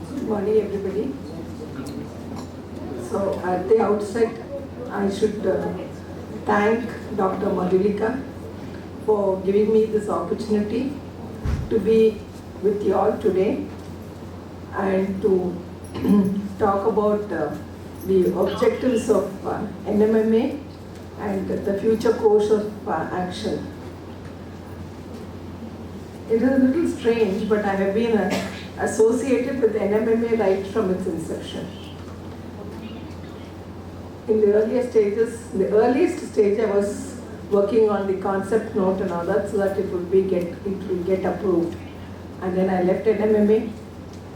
Good morning, everybody. So, at the outset, I should thank Dr. Madhulika for giving me this opportunity to be with you all today and to talk about the objectives of NMMA and the future course of action. It is a little strange, but I have been associated with NMMA right from its inception. In the earliest stage, I was working on the concept note and all that, so that it will get approved. And then I left NMMA.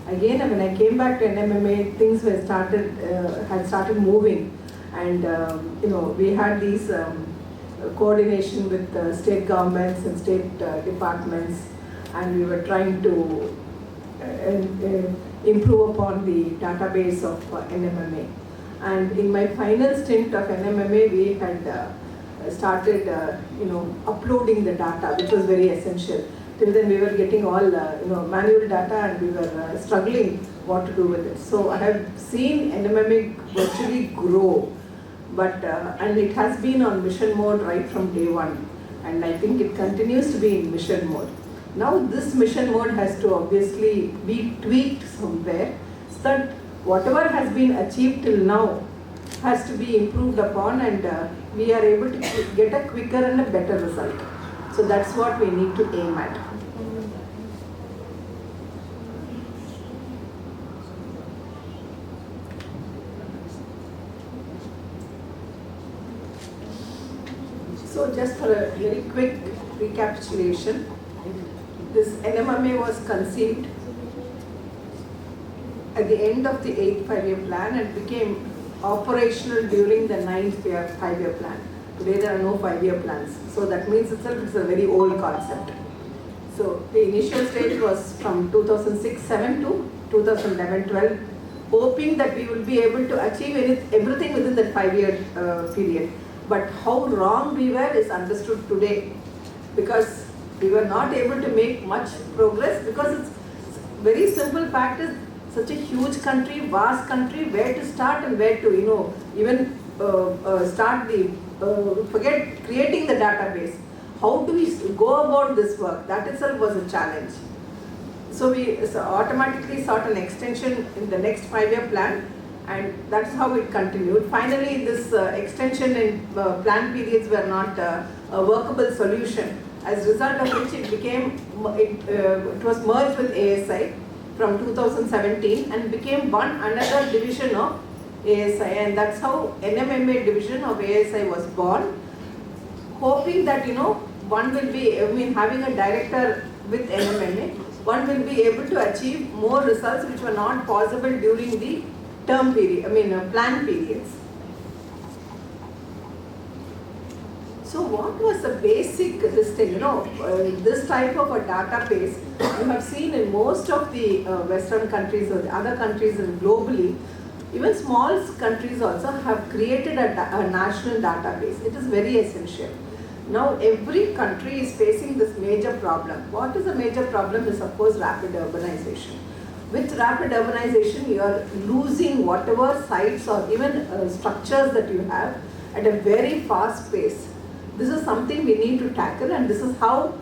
Again, when I came back to NMMA, things had started moving, and we had these coordination with state governments and state departments, and we were trying to improve upon the database of NMMA. And in my final stint of NMMA, we had started, uploading the data, which was very essential. Till then, we were getting all, manual data, and we were struggling what to do with it. So I have seen NMMA virtually grow, but and it has been on mission mode right from day one, and I think it continues to be in mission mode. Now this mission mode has to obviously be tweaked somewhere, so that whatever has been achieved till now has to be improved upon, and we are able to get a quicker and a better result. So that's what we need to aim at. So just for a very quick recapitulation, this NMMA was conceived at the end of the 8th 5-year plan and became operational during the 9th 5-year plan. Today there are no 5-year plans, so that means itself it's a very old concept. So the initial stage was from 2006-7 to 2011-12, hoping that we will be able to achieve everything within that 5-year period. But how wrong we were is understood today, because we were not able to make much progress, because it's very simple fact is such a huge country, vast country, where to start and where to, even start forget creating the database. How do we go about this work? That itself was a challenge. So we automatically sought an extension in the next 5-year plan, and that's how it continued. Finally, this extension in plan periods were not a workable solution, as a result of which it was merged with ASI from 2017 and became another division of ASI, and that's how NMMA division of ASI was born, hoping that one will be, having a director with NMMA, one will be able to achieve more results which were not possible during the term period, plan periods. So what was the basic this type of a database you have seen in most of the Western countries or the other countries and globally. Even small countries also have created a national database. It is very essential. Now every country is facing this major problem. What is a major problem is, of course, rapid urbanization. With rapid urbanization, you are losing whatever sites or even structures that you have at a very fast pace. This is something we need to tackle, and this is how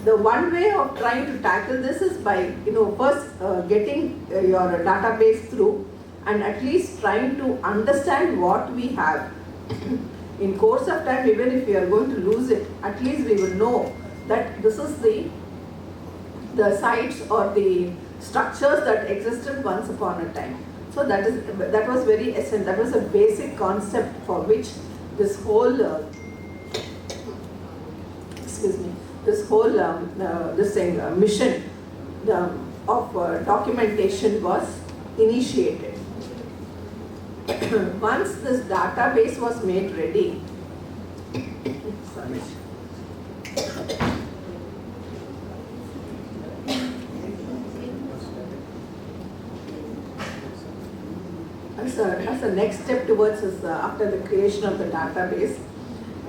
the one way of trying to tackle this is by first getting your database through, and at least trying to understand what we have. In course of time, even if we are going to lose it, at least we will know that this is the sites or the structures that existed once upon a time. So that was very essential. That was a basic concept for which this whole mission of documentation was initiated. Once this database was made ready, as a next step towards this, after the creation of the database,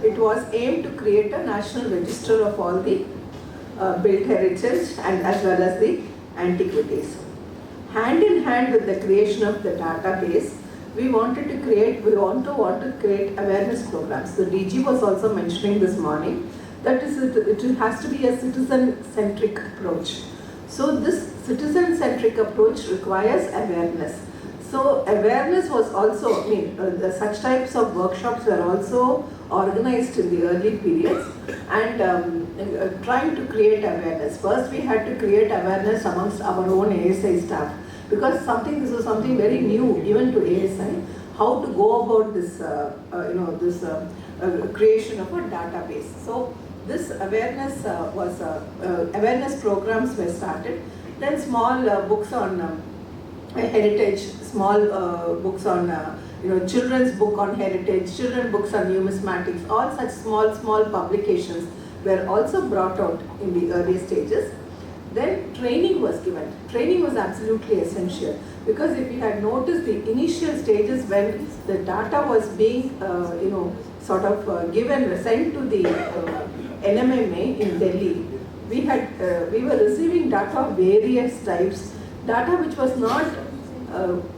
it was aimed to create a national register of all the built heritage and as well as the antiquities. Hand in hand with the creation of the database, we want to create awareness programs. The DG was also mentioning this morning that it has to be a citizen-centric approach. So this citizen-centric approach requires awareness. So awareness was also, such types of workshops were also organized in the early periods and trying to create awareness. First we had to create awareness amongst our own ASI staff, because this was something very new even to ASI, how to go about this, creation of a database. So this awareness awareness programs were started. Then small books on heritage, small books on children's book on heritage, children books on numismatics, all such small publications were also brought out in the early stages. Then training was given. Training was absolutely essential, because if you had noticed the initial stages when the data was being sent to the NMMA in Delhi, we were receiving data of various types, data which was not,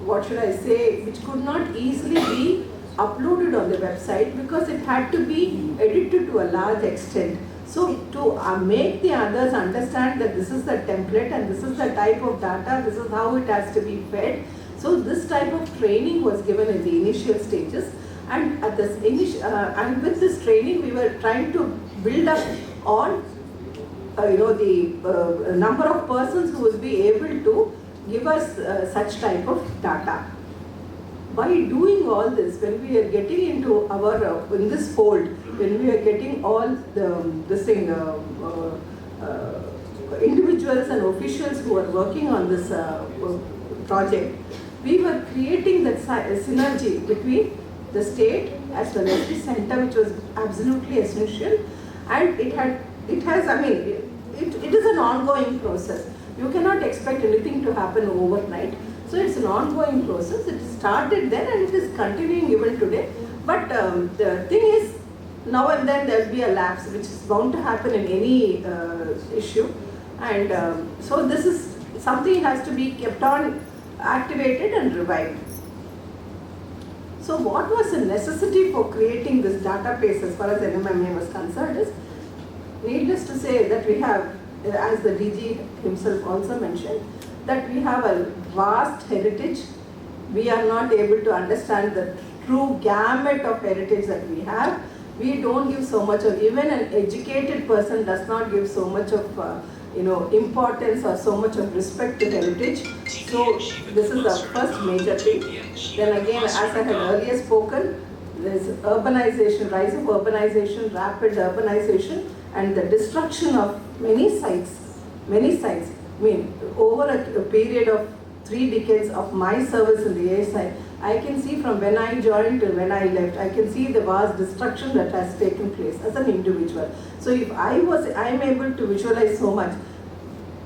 which could not easily be uploaded on the website because it had to be edited to a large extent. So to make the others understand that this is the template and this is the type of data, this is how it has to be fed. So this type of training was given in the initial stages, and at this and with this training we were trying to build up on the number of persons who would be able to give us such type of data. By doing all this, when we are getting into our in this fold, when we are getting all individuals and officials who are working on this project, we were creating that synergy between the state as well as the center, which was absolutely essential. And it is an ongoing process. You cannot expect anything to happen overnight. So it's an ongoing process. It started then and it is continuing even today. But the thing is, now and then there will be a lapse, which is bound to happen in any issue. And so this is something has to be kept on activated and revived. So what was the necessity for creating this database as far as NMMA was concerned is, needless to say that we have, as the DG himself also mentioned, that we have a vast heritage. We are not able to understand the true gamut of heritage that we have. We don't give so much of, even an educated person does not give so much of importance or so much of respect to heritage. So this is the first major thing. Then again, as I had earlier spoken, there is urbanization, rise of urbanization, rapid urbanization, and the destruction of many sites. Over a period of 3 decades of my service in the ASI, I can see from when I joined to when I left, I can see the vast destruction that has taken place as an individual. So if I am able to visualize so much,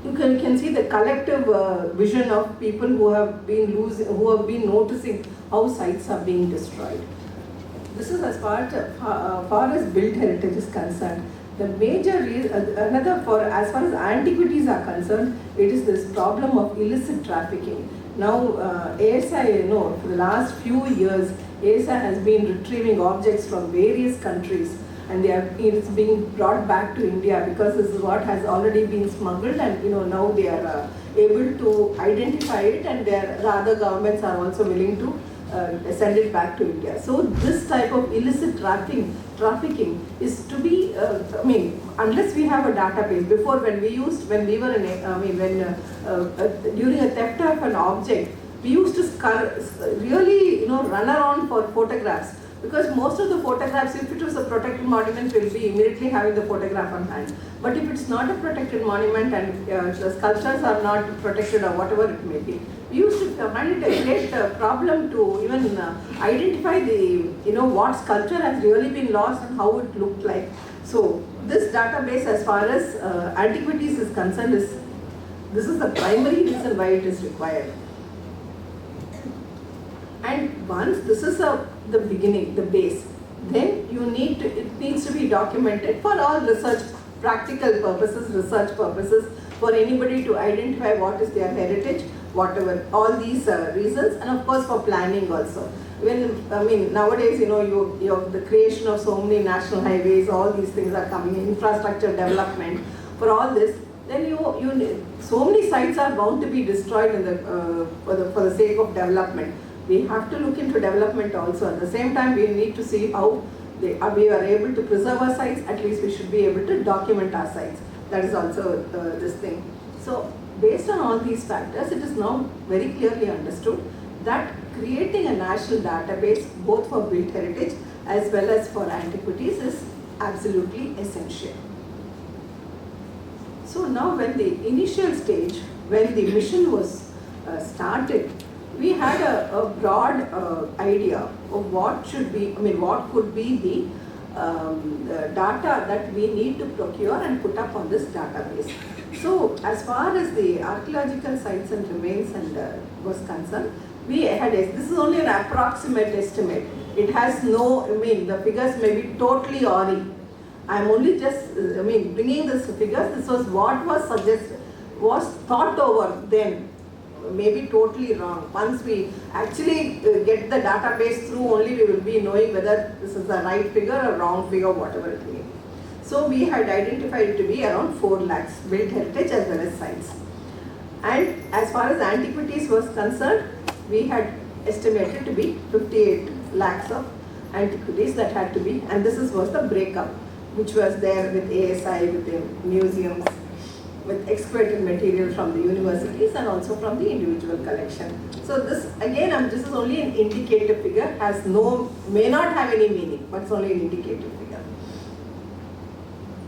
you can see the collective vision of people who have been noticing how sites are being destroyed. This is as far as built heritage is concerned. The major reason, as far as antiquities are concerned, it is this problem of illicit trafficking. Now, ASI, for the last few years, ASI has been retrieving objects from various countries, and it's being brought back to India because this is what has already been smuggled, and now they are able to identify it, and the other governments are also willing to send it back to India. So this type of illicit trafficking is to be, unless we have a database. Before, during a theft of an object, we used to really run around for photographs, because most of the photographs, if it was a protected monument, will be immediately having the photograph on hand. But if it's not a protected monument and the sculptures are not protected or whatever it may be, we used to find it a great problem to even identify what sculpture has really been lost and how it looked like. So this database, as far as antiquities is concerned, this is the primary reason why it is required. And once this is the beginning, the base, then it needs to be documented for all research practical purposes, research purposes, for anybody to identify what is their heritage, whatever, all these reasons, and of course for planning also. Nowadays, you have the creation of so many national highways, all these things are coming, infrastructure development. For all this, then so many sites are bound to be destroyed in for the sake of development. We have to look into development also. At the same time, we need to see how we are able to preserve our sites. At least we should be able to document our sites. That is also this thing. So based on all these factors, it is now very clearly understood that creating a national database both for built heritage as well as for antiquities is absolutely essential. So now when the initial stage, when the mission was started, we had a broad idea of what should be, what could be the data that we need to procure and put up on this database. So as far as the archaeological sites and remains was concerned, we had, this is only an approximate estimate. It has no, the figures may be totally awry. I am only just, bringing this figures. This was what was suggested, was thought over then. Maybe totally wrong. Once we actually get the database through, only we will be knowing whether this is the right figure or wrong figure, whatever it may be. So we had identified it to be around 4 lakhs built heritage as well as sites. And as far as antiquities was concerned, we had estimated to be 58 lakhs of antiquities that had to be, and this was the breakup, which was there with ASI, with the museums, with excavated material from the universities and also from the individual collection. So this again, this is only an indicative figure, may not have any meaning, but it's only an indicative figure.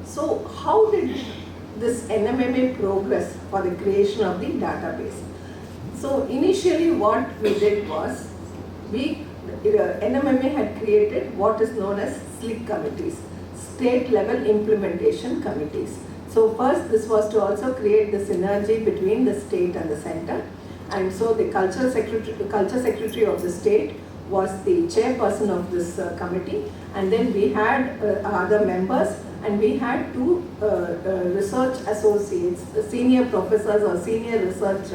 So how did this NMMA progress for the creation of the database? So initially what we did was, NMMA had created what is known as SLIC committees, state level implementation committees. So first, this was to also create the synergy between the state and the center. And so the culture secretary of the state was the chairperson of this committee. And then we had other members, and we had 2 research associates, senior professors or senior research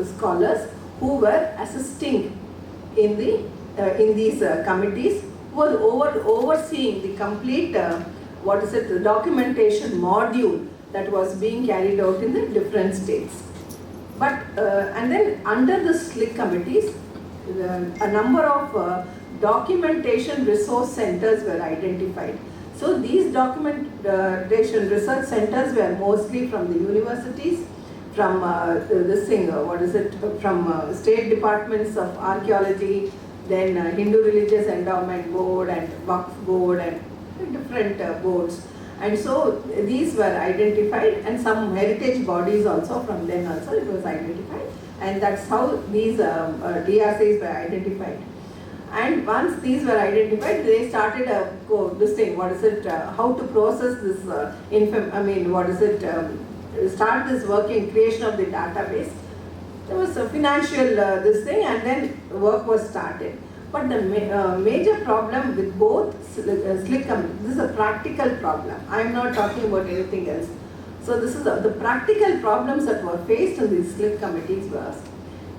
scholars who were assisting in these committees, who were overseeing the complete the documentation module that was being carried out in the different states. But and then under the SLIC committees, a number of documentation resource centers were identified. So these documentation research centers were mostly from the universities, from from state departments of archaeology, then Hindu Religious Endowment Board and Waqf Board and different boards. And so these were identified, and some heritage bodies also, from then also it was identified, and that's how these DRCs were identified. And once these were identified, they started how to process this start this working, creation of the database. There was a financial and then work was started. But the major problem with both SLIC committees, this is a practical problem. I am not talking about anything else. So this is the practical problems that were faced in these SLIC committees was,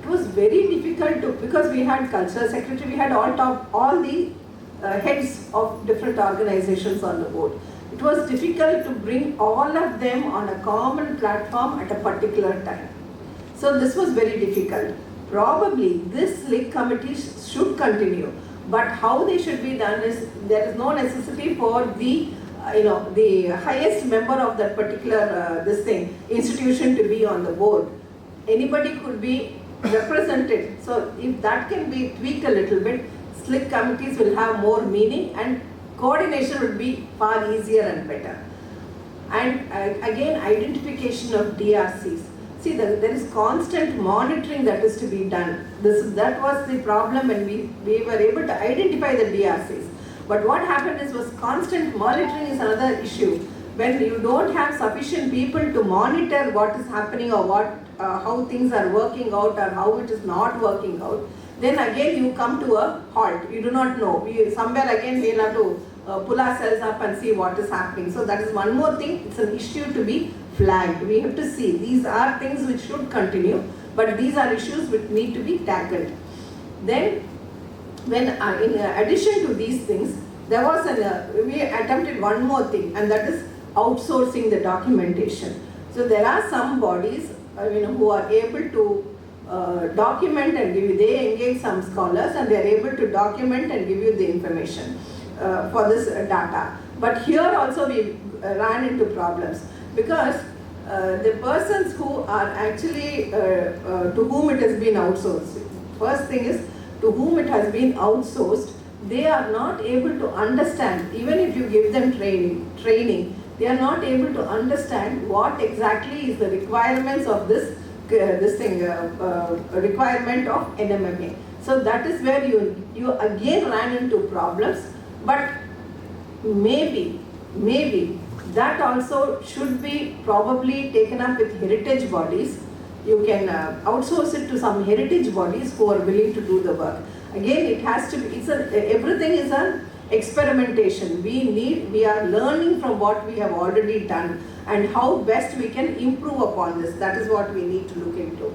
it was very difficult because we had cultural secretary, we had all the heads of different organizations on the board. It was difficult to bring all of them on a common platform at a particular time. So this was very difficult. Probably this SLIC committee should continue, but how they should be done is, there is no necessity for the the highest member of that particular institution to be on the board. Anybody could be represented. So if that can be tweaked a little bit, SLIC committees will have more meaning and coordination would be far easier and better. And again, identification of DRCs. See, there is constant monitoring that is to be done. That was the problem when we were able to identify the DRCs. But what happened was constant monitoring is another issue. When you don't have sufficient people to monitor what is happening or how things are working out or how it is not working out, then again you come to a halt. You do not know. Somewhere again we will have to pull ourselves up and see what is happening. So that is one more thing, it's an issue to be flagged. We have to see, these are things which should continue, but these are issues which need to be tackled. Then, when in addition to these things, there was we attempted one more thing, and that is outsourcing the documentation. So there are some bodies who are able to document and give you, they engage some scholars and they are able to document and give you the information for this data. But here also we ran into problems, because the persons who are actually, to whom it has been outsourced, first thing is, to whom it has been outsourced, they are not able to understand, even if you give them training, they are not able to understand what exactly is the requirements of this requirement of NMMA. So that is where you again ran into problems, but maybe that also should be probably taken up with heritage bodies. You can outsource it to some heritage bodies who are willing to do the work. Again, it has to be, everything is an experimentation. We are learning from what we have already done and how best we can improve upon this. That is what we need to look into.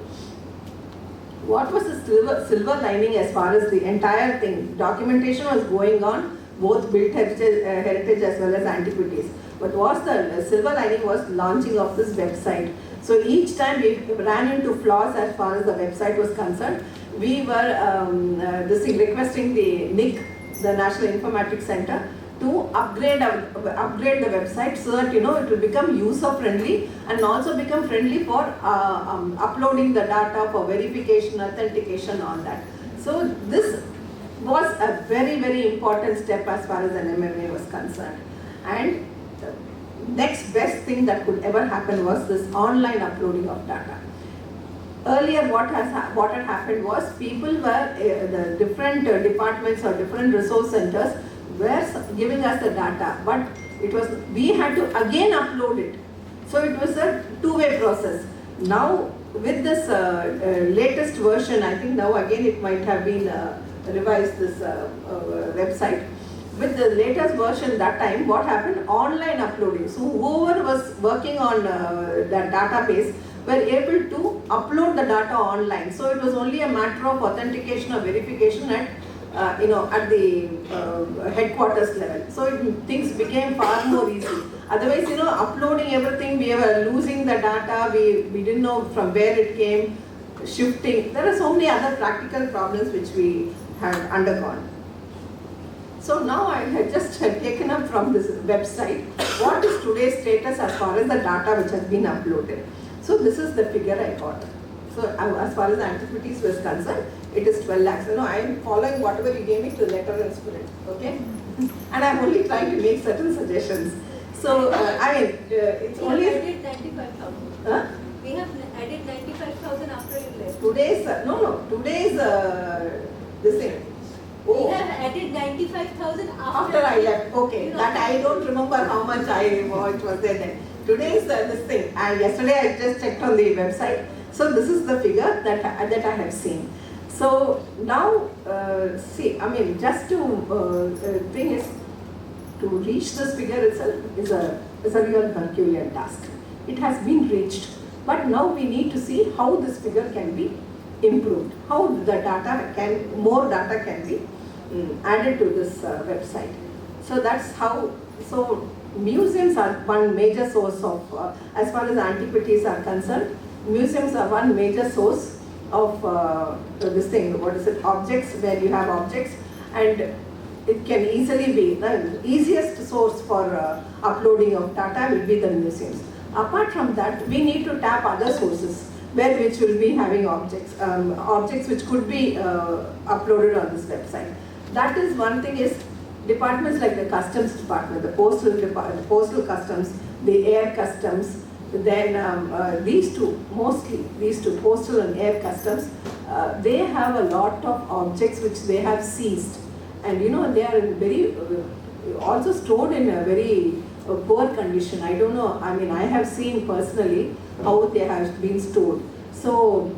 What was the silver lining as far as the entire thing? Documentation was going on, both built heritage as well as antiquities. But what the silver lining was launching of this website. So each time we ran into flaws as far as the website was concerned. We were requesting the NIC, the National Informatics Center, to upgrade the website so that it will become user friendly and also become friendly for uploading the data for verification, authentication, all that. So this was a very, very important step as far as NMMA was concerned. And the next best thing that could ever happen was this online uploading of data. Earlier, what had happened was, people were, the different departments or different resource centers were giving us the data, but we had to again upload it. So it was a two-way process. Now with this latest version, I think now again it might have been revised, this website. With the latest version that time, what happened? Online uploading. So whoever was working on that database were able to upload the data online. So it was only a matter of authentication or verification at at the headquarters level. So things became far more easy. Otherwise, uploading everything, we were losing the data, we didn't know from where it came, shifting. There are so many other practical problems which we had undergone. So now I had just taken up from this website, what is today's status as far as the data which has been uploaded. So this is the figure I got. So as far as Antiquities was concerned, it is 12 lakhs. I am following whatever you gave me to letter and spirit, okay? And I am only trying to make certain suggestions. So, it's only... We have added 95,000. Huh? We have added 95,000 after you left. Today's, this thing. Oh. We have added 95,000 after I left, okay. That I don't remember how much it was there then. Today's this thing. Yesterday I just checked on the website. So this is the figure that I have seen. So now, just to thing is, to reach this figure itself is a real Herculean task. It has been reached, but now we need to see how this figure can be improved, how the more data can be added to this website. So that's how. So museums are one major source of, as far as antiquities are concerned, museums are one major source of objects, where you have objects, and it can easily be, the easiest source for uploading of data will be the museums. Apart from that, we need to tap other sources which will be having objects which could be uploaded on this website. That is one thing. Is departments like the customs department, the postal customs, the air customs, then these two, postal and air customs, they have a lot of objects which they have seized, and they are very also stored in a very poor condition. I don't know, I have seen personally how they have been stored. So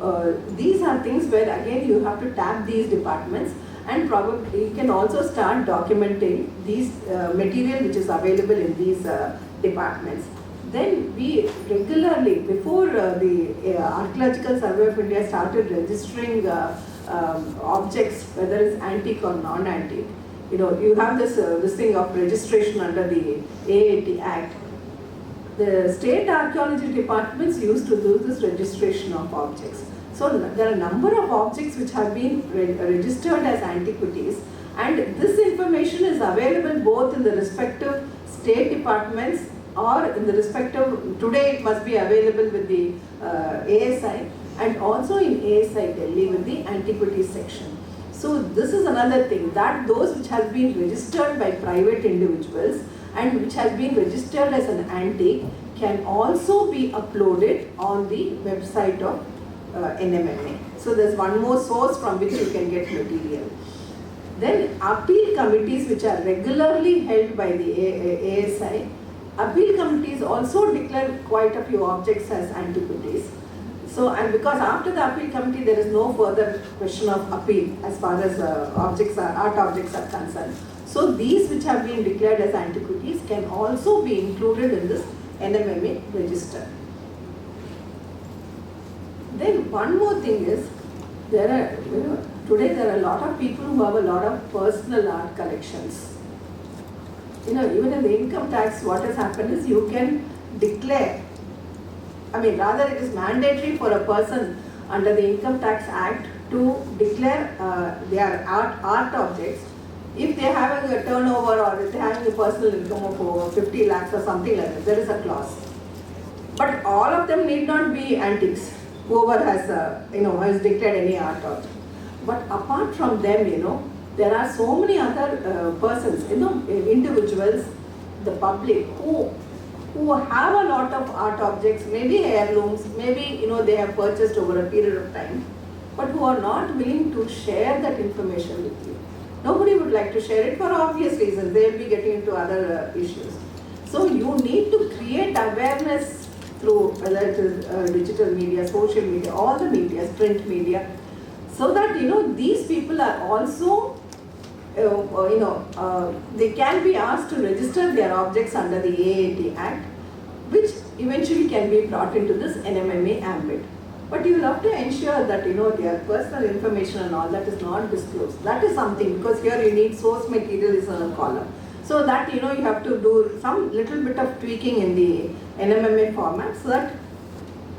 these are things where again you have to tap these departments, and probably you can also start documenting these material which is available in these departments. Then we regularly, before the Archaeological Survey of India started registering objects, whether it's antique or non-antique, you have this thing of registration under the AAT Act. The state archaeology departments used to do this registration of objects. So there are a number of objects which have been registered as antiquities, and this information is available both in the respective state departments or in the respective, today it must be available with the ASI, and also in ASI Delhi with the antiquities section. So this is another thing, that those which have been registered by private individuals and which has been registered as an antique can also be uploaded on the website of NMMA. So there's one more source from which you can get material. Then appeal committees which are regularly held by the ASI, appeal committees also declare quite a few objects as antiquities. So, and because after the appeal committee there is no further question of appeal as far as art objects are concerned. So these which have been declared as antiquities can also be included in this NMMA register. Then one more thing is, today there are a lot of people who have a lot of personal art collections. Even in the income tax, what has happened is you can declare, rather it is mandatory for a person under the Income Tax Act to declare their art objects if they are having a turnover or if they are having a personal income of over 50 lakhs or something like that. There is a clause. But all of them need not be antiques, whoever has, has declared any art object. But apart from them, there are so many other persons, individuals, the public, who have a lot of art objects, maybe heirlooms, maybe they have purchased over a period of time, but who are not willing to share that information with you. Nobody would like to share it for obvious reasons. They will be getting into other issues. So you need to create awareness through whether it is digital media, social media, all the media, print media, so that these people are also they can be asked to register their objects under the AAT Act, which eventually can be brought into this NMMA ambit. But you will have to ensure that their personal information and all that is not disclosed. That is something, because here you need source material is on a column. So that you have to do some little bit of tweaking in the NMMA format so that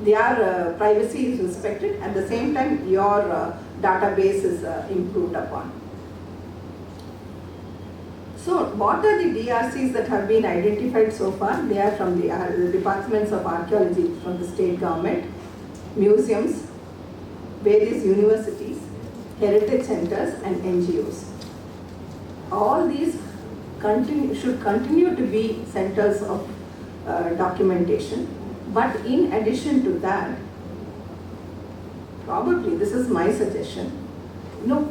their privacy is respected, at the same time your database is improved upon. So what are the DRCs that have been identified so far? They are from the departments of archaeology from the state government, museums, various universities, heritage centers and NGOs. All these should continue to be centers of documentation, but in addition to that, probably, this is my suggestion,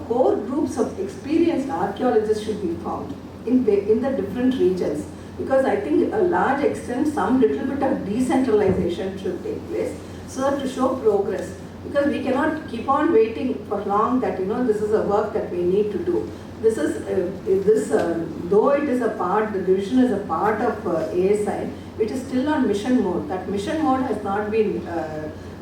core groups of experienced archaeologists should be found in the different regions, because I think a large extent some little bit of decentralization should take place so that to show progress, because we cannot keep on waiting for long that this is a work that we need to do. This is though it is a part, the division is a part of ASI, it is still on mission mode. That mission mode has not been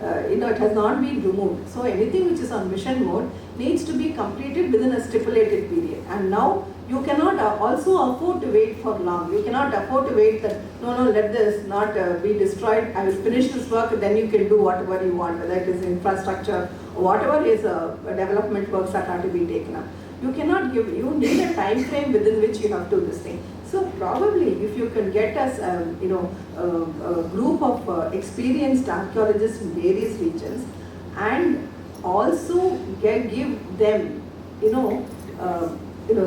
it has not been removed. So anything which is on mission mode needs to be completed within a stipulated period. And now you cannot also afford to wait for long. You cannot afford to wait that, no, let this not be destroyed. I will finish this work, then you can do whatever you want, whether it is infrastructure or whatever is development works that are to be taken up. You cannot give, you need a time frame within which you have to do this thing. So probably if you can get us, a group of experienced archaeologists in various regions, and also give them,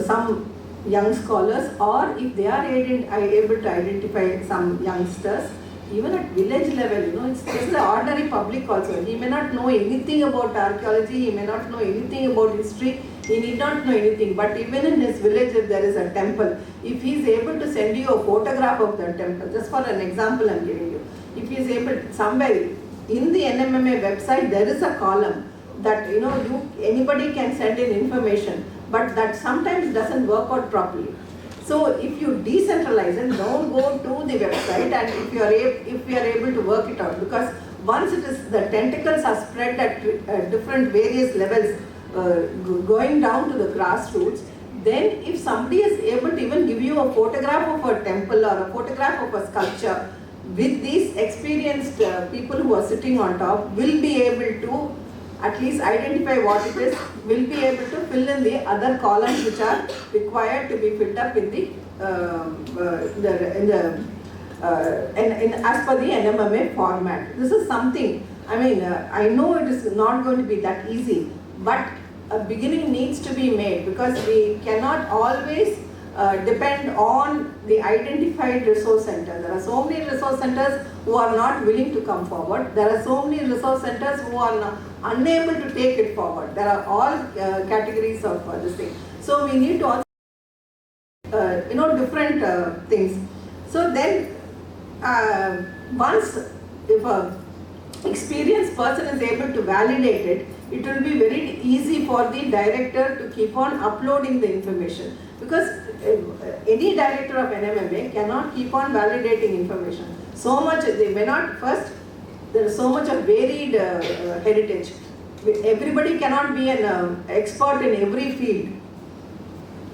some young scholars, or if they are able to identify some youngsters, even at village level, it's just the ordinary public also. He may not know anything about archaeology, he may not know anything about history, he need not know anything, but even in his village if there is a temple, if he is able to send you a photograph of that temple, just for an example I am giving you, if he is able, somewhere in the NMMA website there is a column that anybody can send in information, but that sometimes doesn't work out properly. So if you decentralize and don't go to the website, and if you are able to work it out, because once it is, the tentacles are spread at different various levels, going down to the grassroots, then if somebody is able to even give you a photograph of a temple or a photograph of a sculpture, with these experienced people who are sitting on top, will be able to at least identify what it is, will be able to fill in the other columns which are required to be filled up in the as per the NMMA format. This is something, I mean, I know it is not going to be that easy, but a beginning needs to be made, because we cannot always depend on the identified resource centers. There are so many resource centers who are not willing to come forward. There are so many resource centers who are unable to take it forward. There are all categories of this thing. So we need to also, different things. So then, once if a experienced person is able to validate it, it will be very easy for the director to keep on uploading the information, because any director of NMMA cannot keep on validating information. So much, they may not, first, there is so much of varied heritage. Everybody cannot be an expert in every field.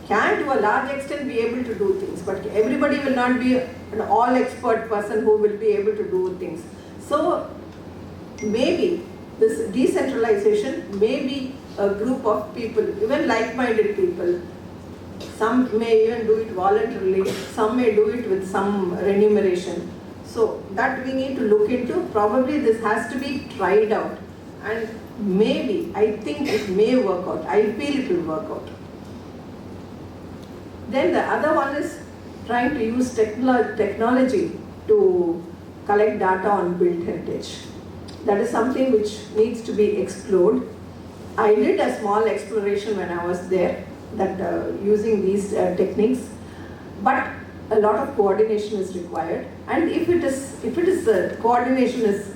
Can to a large extent be able to do things, but everybody will not be an all expert person who will be able to do things. So maybe this decentralization may be a group of people, even like-minded people. Some may even do it voluntarily, some may do it with some remuneration. So that we need to look into. Probably this has to be tried out, and maybe, I think it may work out. I feel it will work out. Then the other one is trying to use technology to collect data on built heritage. That is something which needs to be explored. I did a small exploration when I was there, that using these techniques, but a lot of coordination is required. And if it is coordination is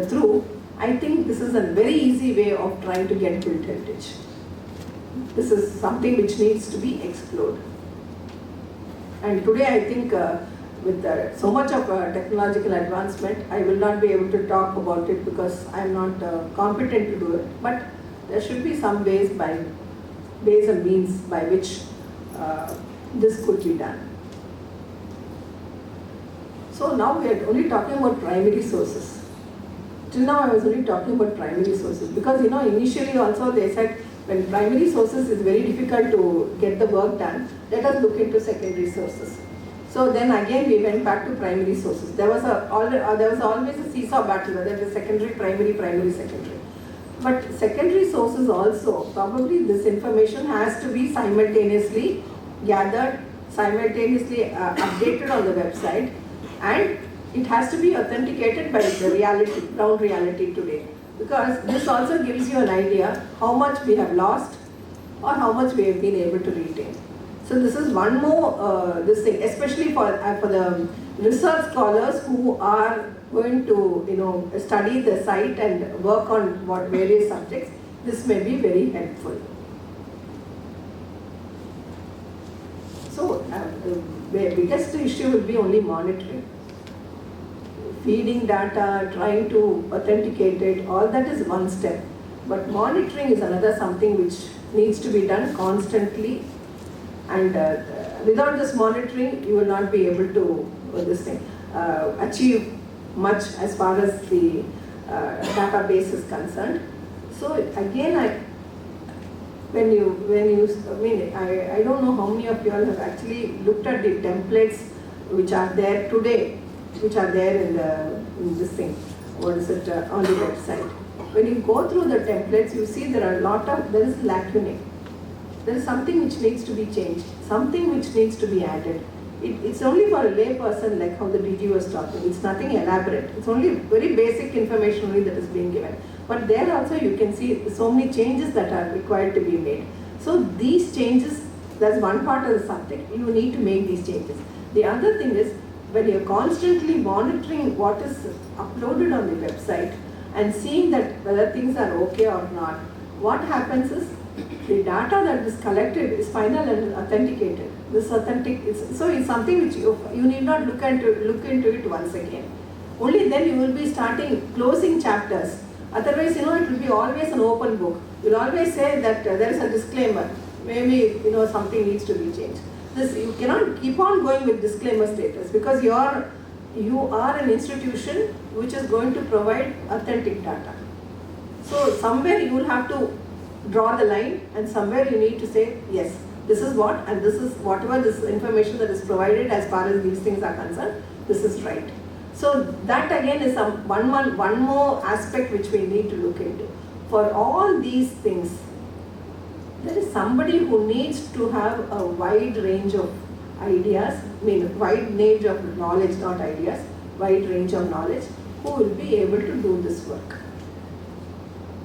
through, I think this is a very easy way of trying to get built heritage. This is something which needs to be explored. And today I think with so much of technological advancement, I will not be able to talk about it because I am not competent to do it. But there should be some ways and means by which this could be done. So now we are only talking about primary sources. Till now I was only talking about primary sources, because initially also they said when primary sources is very difficult to get the work done, let us look into secondary sources. So then again we went back to primary sources. There was always a seesaw battle, whether it is secondary, primary, secondary. But secondary sources also, probably this information has to be simultaneously gathered, simultaneously updated on the website, and it has to be authenticated by the reality, ground reality today. Because this also gives you an idea how much we have lost or how much we have been able to retain. So this is one more this thing, especially for the research scholars who are going to study the site and work on various subjects. This may be very helpful. So the biggest issue will be only monitoring. Feeding data, trying to authenticate it, all that is one step. But monitoring is another something which needs to be done constantly. And without this monitoring, you will not be able to achieve much as far as the database is concerned. So again, I don't know how many of you all have actually looked at the templates which are there today, which are there in this thing, on the website. When you go through the templates, you see there is lacunae. There is something which needs to be changed, something which needs to be added. It's only for a lay person, like how the DG was talking. It's nothing elaborate. It's only very basic information only that is being given. But there also you can see so many changes that are required to be made. So these changes, that's one part of the subject. You need to make these changes. The other thing is, when you're constantly monitoring what is uploaded on the website and seeing that whether things are okay or not, what happens is The data that is collected is final and authenticated. This authentic so it's something which you need not look into it once again. Only then you will be starting closing chapters. Otherwise, it will be always an open book. You'll always say that there is a disclaimer. Maybe something needs to be changed. You cannot keep on going with disclaimer status because you are an institution which is going to provide authentic data. So somewhere you will have to draw the line, and somewhere you need to say, yes, this is what, and this is whatever this information that is provided as far as these things are concerned, this is right. So that again is one more aspect which we need to look into. For all these things, there is somebody who needs to have a wide range of ideas, wide range of knowledge, not ideas, wide range of knowledge, who will be able to do this work.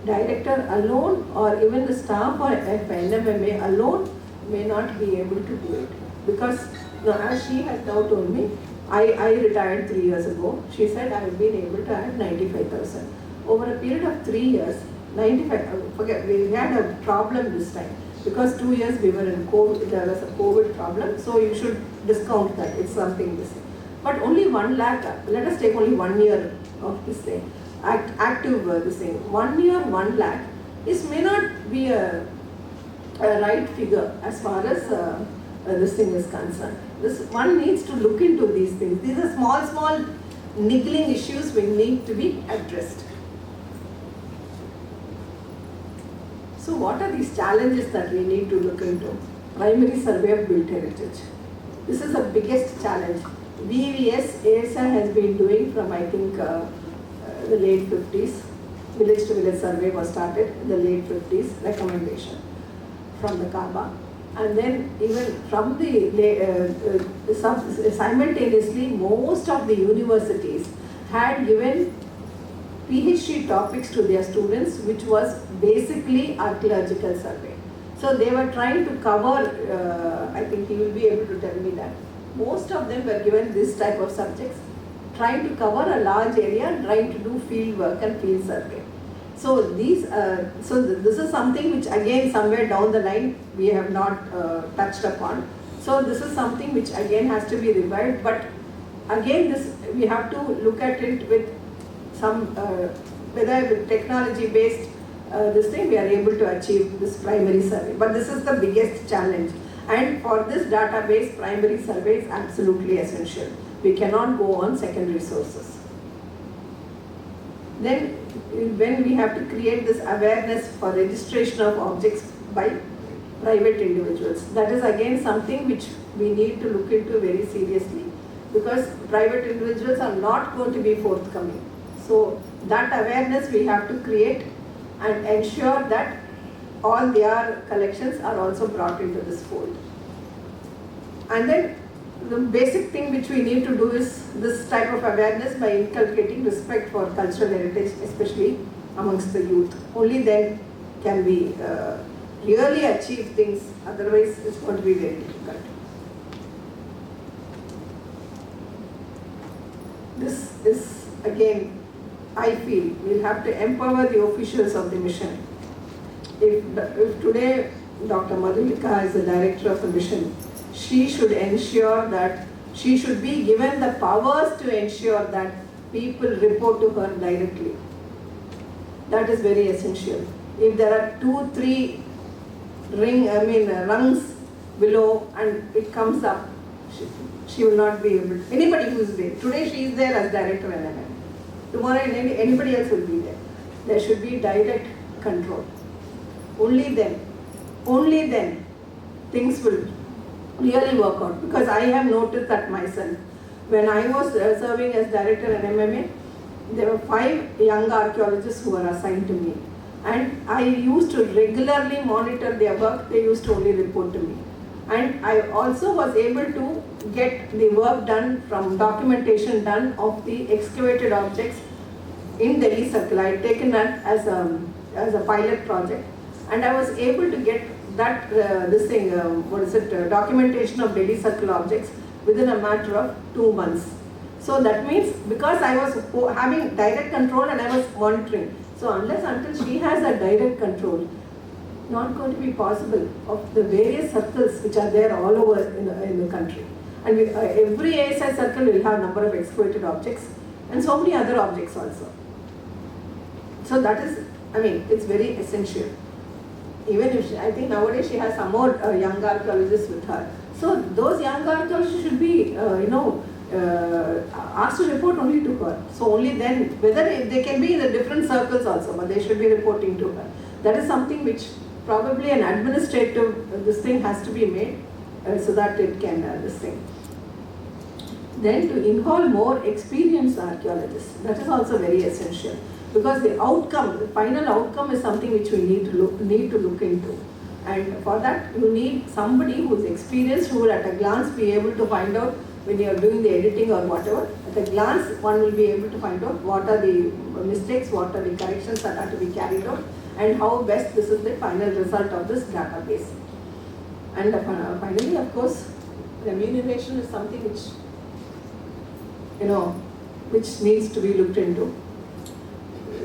Director alone or even the staff or NMMA alone may not be able to do it. Because as she has now told me, I retired 3 years ago. She said I have been able to add 95,000. Over a period of 3 years, 95, forget, we had a problem this time. Because 2 years we were in COVID, there was a COVID problem, so you should discount that, it's something this thing. But only 1 lakh, let us take only 1 year of this thing. Active this thing. 1 year, 1 lakh may not be a right figure as far as this thing is concerned. One needs to look into these things. These are small niggling issues which need to be addressed. So what are these challenges that we need to look into? Primary survey of built heritage. This is the biggest challenge. BHS ASA has been doing from I think the late 50s. Village to village survey was started in the late 50s, recommendation from the Kaaba. And then even from the simultaneously most of the universities had given PhD topics to their students, which was basically archaeological survey. So they were trying to cover, I think he will be able to tell me that. Most of them were given this type of subjects, trying to cover a large area, trying to do field work and field survey. So this is something which again somewhere down the line we have not touched upon. So this is something which again has to be revived, but again this we have to look at it with some, whether with technology based this thing we are able to achieve this primary survey. But this is the biggest challenge, and for this database primary survey is absolutely essential. We cannot go on secondary sources. Then when we have to create this awareness for registration of objects by private individuals, that is again something which we need to look into very seriously, because private individuals are not going to be forthcoming. So that awareness we have to create and ensure that all their collections are also brought into this fold. And then the basic thing which we need to do is this type of awareness by inculcating respect for cultural heritage, especially amongst the youth. Only then can we really achieve things, otherwise it's going to be very difficult. This is again, I feel, we'll have to empower the officials of the mission. If today Dr. Madhulika is the director of the mission, she should ensure that she should be given the powers to ensure that people report to her directly. That is very essential. If there are 2-3 rungs below and it comes up, she will not be able to. Anybody who is there. Today she is there as director NMMA. Tomorrow anybody else will be there. There should be direct control. Only then things will really work out. Because I have noticed that myself. When I was serving as director at NMMA, there were 5 young archaeologists who were assigned to me. And I used to regularly monitor their work. They used to only report to me. And I also was able to get the work done from documentation done of the excavated objects in Delhi Circle. I had taken that as a pilot project. And I was able to get that documentation of Delhi Circle objects within a matter of 2 months. So that means because I was having direct control and I was monitoring. So until she has a direct control, not going to be possible of the various circles which are there all over in the country. And every ASI circle will have number of excavated objects and so many other objects also. So that is, I mean, it's very essential. Even if I think nowadays she has some more young archaeologists with her. So those young archaeologists should be, asked to report only to her. So only then, whether they can be in the different circles also, but they should be reporting to her. That is something which probably an administrative, this thing has to be made so that it can, this thing. Then to involve more experienced archaeologists, that is also very essential. Because the outcome, the final outcome is something which we need to look into. And for that, you need somebody who is experienced, who will at a glance be able to find out when you are doing the editing or whatever. At a glance, one will be able to find out what are the mistakes, what are the corrections that are to be carried out, and how best this is the final result of this database. And finally, of course, remuneration is something which, which needs to be looked into.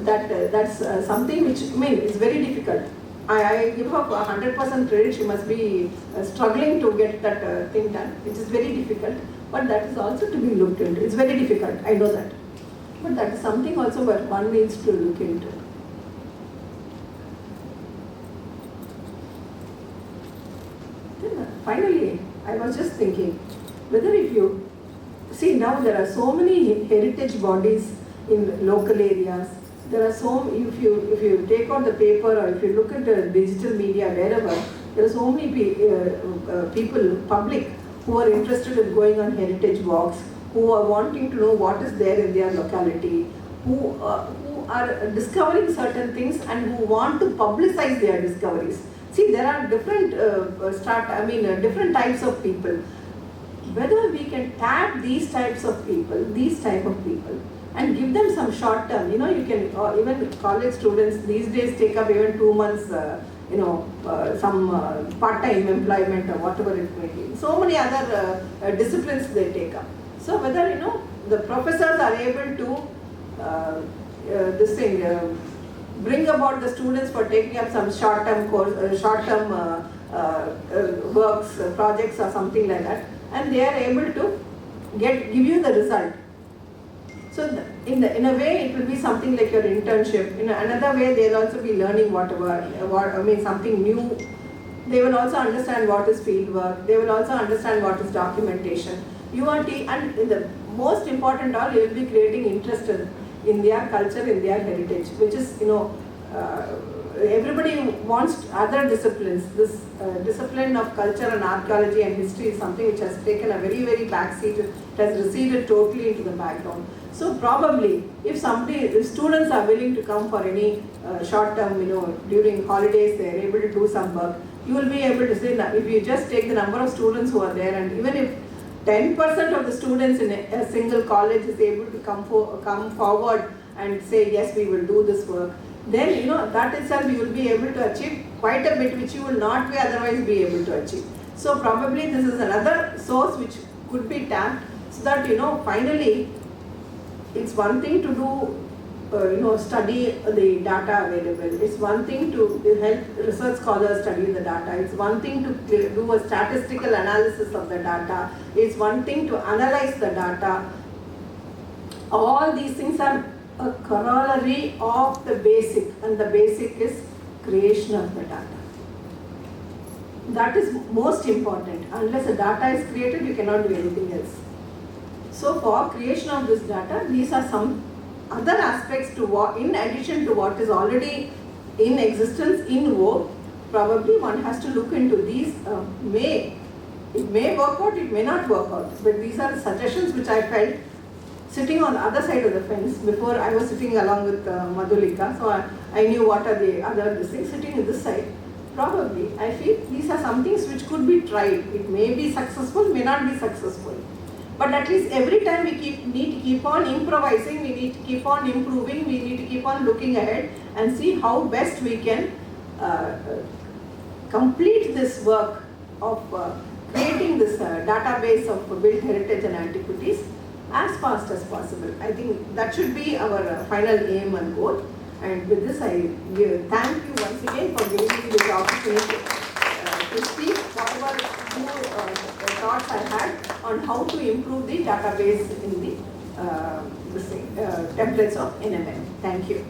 That's something which, I mean, it's very difficult. I give her 100% credit. She must be struggling to get that thing done, which is very difficult. But that is also to be looked into. It's very difficult, I know that. But that is something also that one needs to look into. Then, finally, I was just thinking, whether if you see now there are so many heritage bodies in local areas. There are so, if you take out the paper or if you look at the digital media wherever, there are so many people, public, who are interested in going on heritage walks, who are wanting to know what is there in their locality, who are discovering certain things and who want to publicize their discoveries. See, there are different different types of people. Whether we can tap these type of people, and give them some short term, you can, even college students these days take up even 2 months, some part-time employment or whatever it may be. So many other disciplines they take up. So whether, the professors are able to, bring about the students for taking up some short-term course, works, projects or something like that, and they are able to give you the result. So in a way, it will be something like your internship. In another way, they'll also be learning something new. They will also understand what is field work. They will also understand what is documentation. And the most important all, you will be creating interest in their culture, in their heritage, which is, everybody wants other disciplines. This discipline of culture and archaeology and history is something which has taken a very, very back seat. It has receded totally into the background. So probably, if students are willing to come for any short term, during holidays, they are able to do some work, you will be able to say that if you just take the number of students who are there, and even if 10% of the students in a single college is able to come forward and say, yes, we will do this work, then that itself you will be able to achieve quite a bit which you will not be otherwise be able to achieve. So probably this is another source which could be tapped, so that finally it's one thing to do study the data available. It's one thing to help research scholars study the data. It's one thing to do a statistical analysis of the data. It's one thing to analyze the data. All these things are a corollary of the basic, and the basic is creation of the data. That is most important. Unless the data is created, you cannot do anything else. So for creation of this data, these are some other aspects in addition to what is already in existence, in vogue. Probably one has to look into these. It may work out, it may not work out, but these are suggestions which I felt sitting on the other side of the fence. Before I was sitting along with Madhulika, so I knew what are the other things. Sitting on this side, probably I feel these are some things which could be tried. It may be successful, may not be successful. But at least every time we need to keep on improvising, we need to keep on improving, we need to keep on looking ahead and see how best we can complete this work of creating this database of built heritage and antiquities as fast as possible. I think that should be our final aim and goal. And with this, I thank you once again for giving me this opportunity to speak whatever thoughts I had on how to improve the database in the templates of NMMA. Thank you.